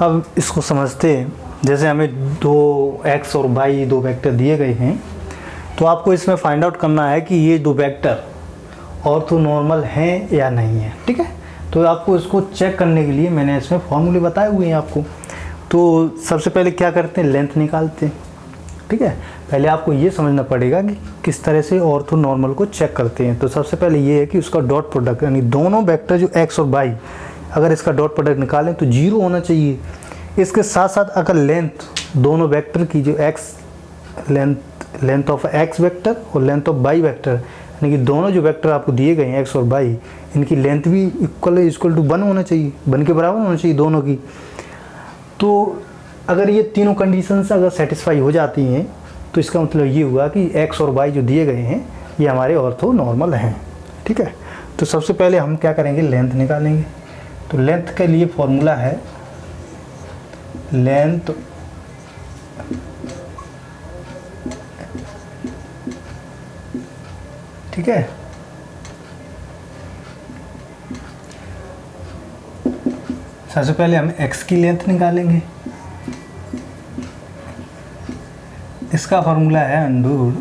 अब इसको समझते हैं। जैसे हमें दो एक्स और वाई दो वेक्टर दिए गए हैं, तो आपको इसमें फाइंड आउट करना है कि ये दो वेक्टर ऑर्थोनॉर्मल हैं या नहीं है। ठीक है, तो आपको इसको चेक करने के लिए मैंने इसमें फॉर्मूले बताए हुए हैं आपको। तो सबसे पहले क्या करते हैं, लेंथ निकालते हैं। ठीक है, पहले आपको ये समझना पड़ेगा कि किस तरह से ऑर्थोनॉर्मल को चेक करते हैं। तो सबसे पहले ये है कि उसका डॉट प्रोडक्ट, यानी दोनों वेक्टर जो एक्स और वाई, अगर इसका डॉट प्रोडक्ट निकालें तो 0 होना चाहिए। इसके साथ साथ अगर लेंथ दोनों वेक्टर की जो x length of x vector और लेंथ ऑफ वाई वेक्टर, यानी कि दोनों जो वेक्टर आपको दिए गए हैं एक्स और वाई, इनकी लेंथ भी इक्वल टू 1 होना चाहिए, 1 के बराबर होना चाहिए दोनों की। तो अगर ये तीनों कंडीशंस अगर सेटिस्फाई हो जाती हैं तो इसका मतलब ये हुआ कि एक्स और वाई जो दिए गए हैं ये हमारे ऑर्थोनॉर्मल हैं। ठीक है, तो सबसे पहले हम क्या करेंगे, लेंथ निकालेंगे। तो लेंथ के लिए फॉर्मूला है लेंथ ठीक है, सबसे पहले हम x की लेंथ निकालेंगे। इसका फॉर्मूला है अंडर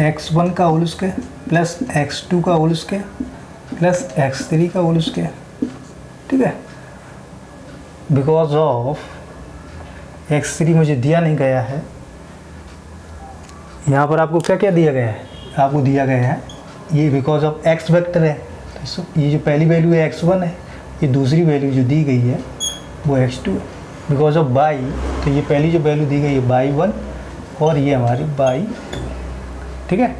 x1 का होल स्क्वायर प्लस x2 का होल स्क्वायर प्लस x3 का होल स्क्वायर। ठीक है, बिकॉज ऑफ x3 मुझे दिया नहीं गया है, यहाँ पर आपको क्या क्या दिया गया है, आपको दिया गया है ये बिकॉज ऑफ x वेक्टर है। तो ये जो पहली वैल्यू है x1 है, ये दूसरी वैल्यू जो दी गई है वो x2 है। बिकॉज ऑफ y, तो ये पहली जो वैल्यू दी गई है y1 और ये हमारी y2। ठीक है,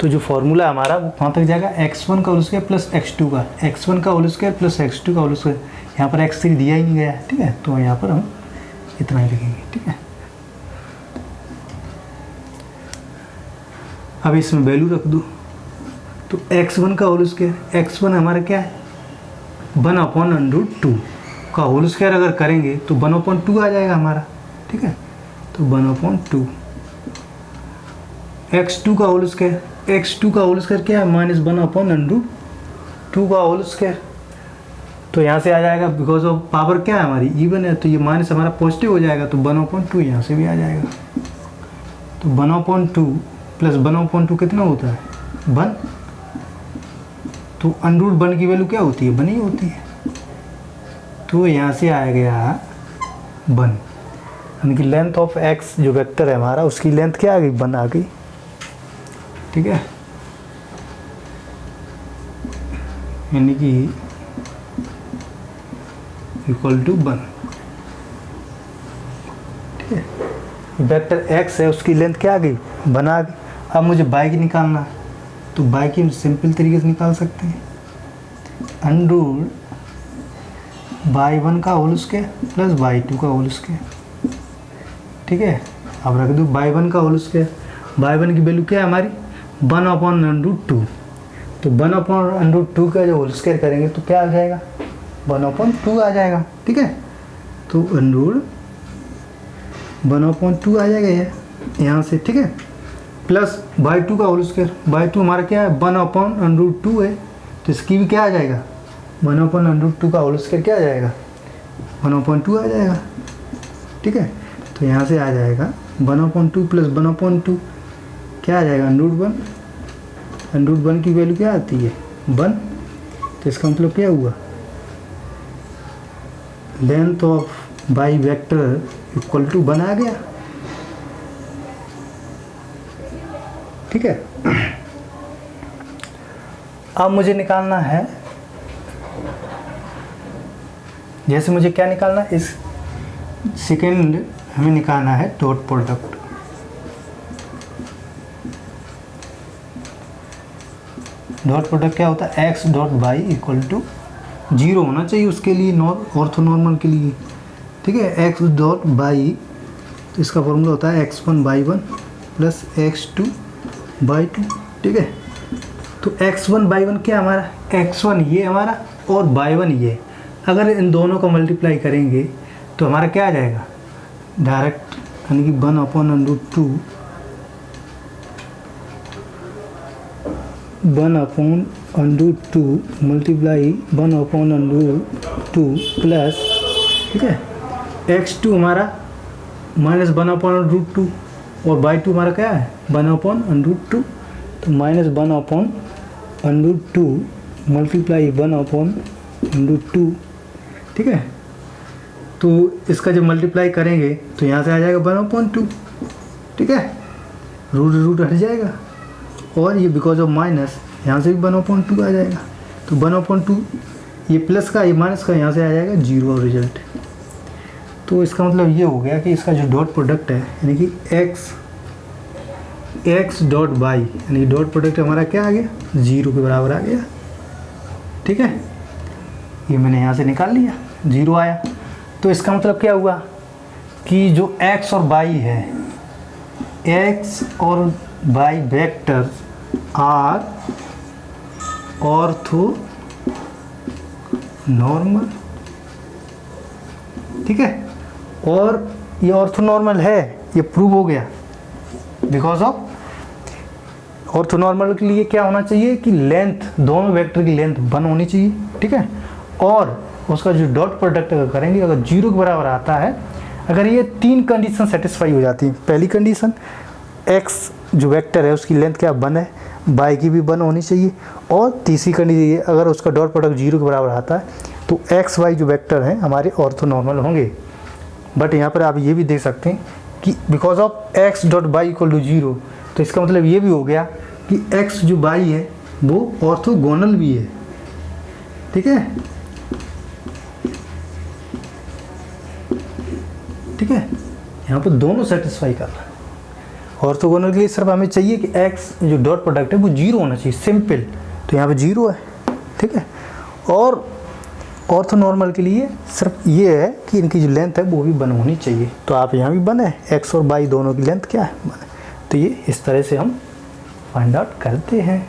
तो जो फॉर्मूला हमारा वो कहाँ तक जाएगा, x1 का होल स्क्वायर प्लस x2 का, x1 का होल स्क्वायर प्लस x2 का होल स्क्वायर। यहाँ पर x3 दिया ही नहीं गया है। ठीक है, तो यहाँ पर हम इतना ही लिखेंगे। ठीक है, अब इसमें वैल्यू रख दो। तो x1 का होल स्क्वायर, x1 हमारा क्या है 1/√2 का होल स्क्वायर अगर करेंगे तो 1/2 आ जाएगा हमारा। ठीक है, तो 1/2। x2 का होल स्क्वायर, x2 का होल स्क्वायर क्या है -1/√2 का होल स्क्वायर। तो यहाँ से आ जाएगा, बिकॉज ऑफ पावर क्या है हमारी इवन है, तो ये माइनस हमारा पॉजिटिव हो जाएगा, तो 1/2 यहाँ से भी आ जाएगा। तो 1/2 प्लस 1/2 कितना होता है 1। तो √1 की वैल्यू क्या होती है 1 ही होती है। तो यहाँ से आ गया 1, यानी कि लेंथ ऑफ x जो वेक्टर है हमारा उसकी लेंथ क्या आ गई 1 आ गई। ठीक है, यानी कि इक्वल टू 1। ठीक है, वेक्टर x है उसकी लेंथ क्या आ गई 1 आ गई। अब मुझे y की निकालना है, तो y की हम सिंपल तरीके से निकाल सकते हैं अंडर y1 का होल स्क्वायर प्लस y2 का होल स्क्वायर। ठीक है, अब रख दो y1 का होल स्क्वायर, y1 की वैल्यू क्या है हमारी 1/√2। तो 1/√2 का जो होल स्क्वायर करेंगे तो क्या आ जाएगा 1/2 आ जाएगा। ठीक है, तो अंडर 1/2 आ जाएगा यहाँ से। ठीक है, प्लस y2 का होल स्क्वायर, y2 हमारा क्या है 1/√2 है, तो इसकी भी क्या आ जाएगा 1/√2 का होल स्क्वायर क्या आ जाएगा 1/2 आ जाएगा। ठीक है, तो यहाँ से आ जाएगा 1/2 प्लस 1/2 क्या आ जाएगा √1 की वैल्यू क्या आती है 1। तो इसका मतलब क्या हुआ, length of by vector equal to 1 आ गया। ठीक है, अब मुझे निकालना है, जैसे मुझे क्या निकालना है, इस सेकेंड हमें निकालना है डॉट प्रोडक्ट। डॉट प्रोडक्ट क्या होता है x dot y equal to 0 होना चाहिए उसके लिए, ऑर्थोनॉर्मल के लिए। ठीक है, x डॉट वाई, तो इसका फॉर्मूला होता है x1 y1 plus x2 y2। ठीक है, तो x1 y1 क्या हमारा x1 ये हमारा और y1 ये, अगर इन दोनों का मल्टीप्लाई करेंगे तो हमारा क्या आ जाएगा डायरेक्ट, यानी कि 1/√2 1/√2 मल्टीप्लाई 1/√2 प्लस ठीक है। x2 हमारा -1/√2 और y2 हमारा क्या है 1/√2, तो -1/√2 मल्टीप्लाई 1/√2, ठीक है। तो इसका जब मल्टीप्लाई करेंगे तो यहाँ से आ जाएगा 1/2, ठीक है, रूट हट जाएगा, और ये बिकॉज ऑफ माइनस यहाँ से भी 1/2 आ जाएगा, तो 1/2 ये प्लस का ये माइनस का यहाँ से आ जाएगा 0 रिजल्ट। तो इसका मतलब ये हो गया कि इसका जो डॉट प्रोडक्ट है यानी कि x डॉट वाई यानी कि डॉट प्रोडक्ट हमारा क्या आ गया 0 के बराबर आ गया, ठीक है। ये मैंने यहाँ से निकाल लिया 0 आया। तो इसका मतलब क्या हुआ कि जो x और y है, x और y vector are orthonormal, ठीक है। और ये ऑर्थोनॉर्मल है, ये प्रूव हो गया। बिकॉज ऑफ ऑर्थोनॉर्मल के लिए क्या होना चाहिए कि लेंथ, दोनों वेक्टर की लेंथ 1 होनी चाहिए, ठीक है। और उसका जो डॉट प्रोडक्ट अगर करेंगे अगर 0 के बराबर आता है, अगर ये 3 कंडीशन सेटिस्फाई हो जाती है, पहली कंडीशन x जो वेक्टर है उसकी लेंथ क्या 1 है, y की भी 1 होनी चाहिए, और तीसरी कंडीशन अगर उसका डॉट प्रोडक्ट 0 के बराबर आता है तो x y जो वेक्टर हैं हमारे ऑर्थोनॉर्मल होंगे। बट यहाँ पर आप ये भी देख सकते हैं कि because of x dot y equal to 0, तो इसका मतलब ये भी हो गया कि x जो y है वो ऑर्थोगोनल भी है, ठीक है, ठीक है। यहाँ पर दोनों सेटिस्फाई कर रहा है। ऑर्थोगोनल के लिए सिर्फ हमें चाहिए कि x जो डॉट प्रोडक्ट है वो 0 होना चाहिए, सिंपल, तो यहाँ पे 0 है, ठीक है। और ऑर्थोनॉर्मल के लिए सिर्फ ये है कि इनकी जो लेंथ है वो भी 1 होनी चाहिए, तो आप यहाँ भी 1 है, x और y दोनों की लेंथ क्या है 1 है। तो ये इस तरह से हम फाइंड आउट करते हैं।